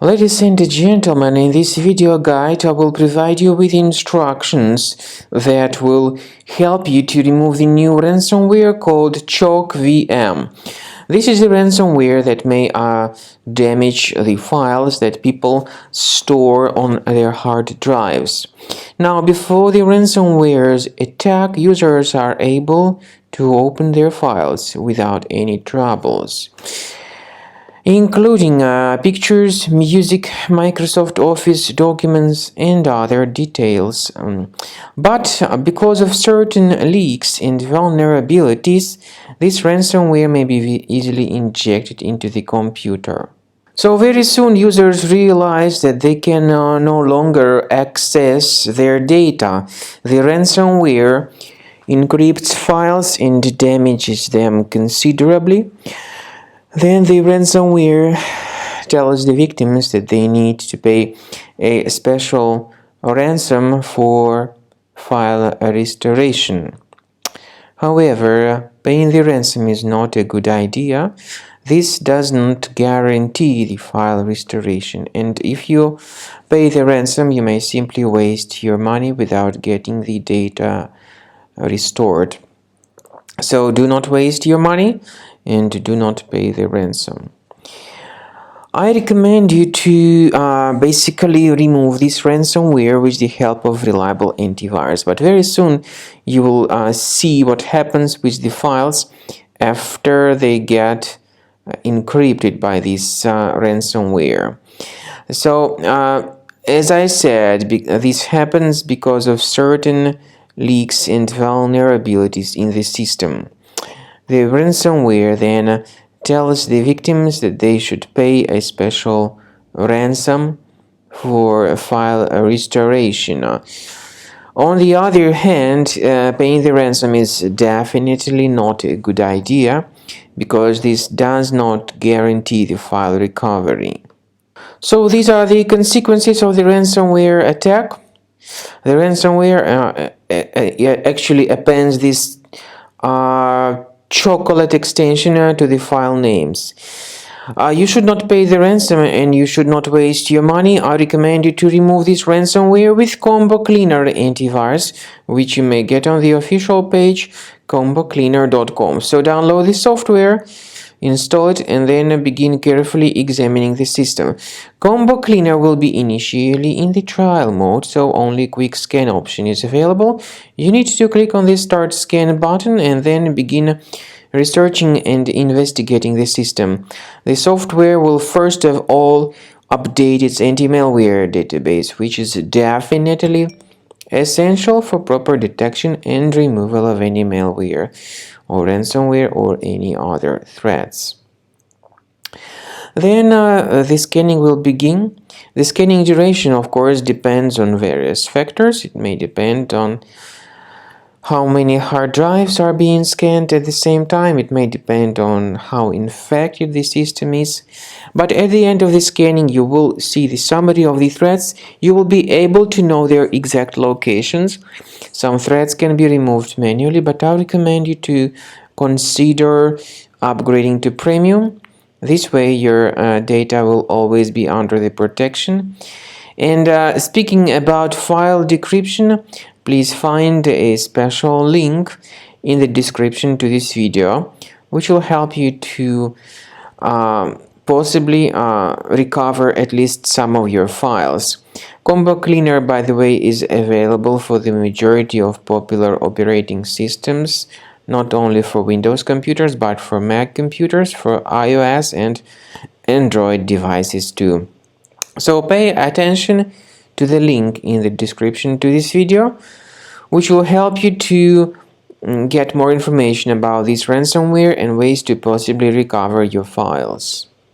Ladies and gentlemen, in this video guide I will provide you with instructions that will help you to remove the new ransomware called ChocVM. This is a ransomware that may damage the files that people store on their hard drives. Now, before the ransomware's attack, users are able to open their files without any troubles, including pictures, music, Microsoft Office documents, and other details. But because of certain leaks and vulnerabilities, this ransomware may be easily injected into the computer. So very soon users realize that they can no longer access their data. The ransomware encrypts files and damages them considerably. Then the ransomware tells the victims that they need to pay a special ransom for file restoration. However, paying the ransom is not a good idea. This does not guarantee the file restoration, and if you pay the ransom, you may simply waste your money without getting the data restored. So do not waste your money and do not pay the ransom. I recommend you to basically remove this ransomware with the help of reliable antivirus, but very soon you will see what happens with the files after they get encrypted by this ransomware. So as I said, this happens because of certain leaks and vulnerabilities in the system. The ransomware then tells the victims that they should pay a special ransom for file restoration. On the other hand, paying the ransom is definitely not a good idea because this does not guarantee the file recovery. So these are the consequences of the ransomware attack. The ransomware actually appends this chocolate extension to the file names. You should not pay the ransom and you should not waste your money. I recommend you to remove this ransomware with Cleaner Antivirus, which you may get on the official page combocleaner.com. So download the software, install it, and then begin carefully examining the system. Combo Cleaner will be initially in the trial mode, so only quick scan option is available. You need to click on the Start Scan button and then begin researching and investigating the system. The software will first of all update its anti-malware database, which is definitely essential for proper detection and removal of any malware or ransomware or any other threats. Then the scanning will begin. The scanning duration, of course, depends on various factors. It may depend on how many hard drives are being scanned at the same time. It may depend on how infected the system is. But at the end of the scanning, you will see the summary of the threats. You will be able to know their exact locations. Some threats can be removed manually, but I recommend you to consider upgrading to premium. This way your data will always be under the protection. And speaking about file decryption, please find a special link in the description to this video, which will help you to possibly recover at least some of your files. Combo Cleaner, by the way, is available for the majority of popular operating systems, not only for Windows computers, but for Mac computers, for iOS and Android devices too. So pay attention to the link in the description to this video, which will help you to get more information about this ransomware and ways to possibly recover your files.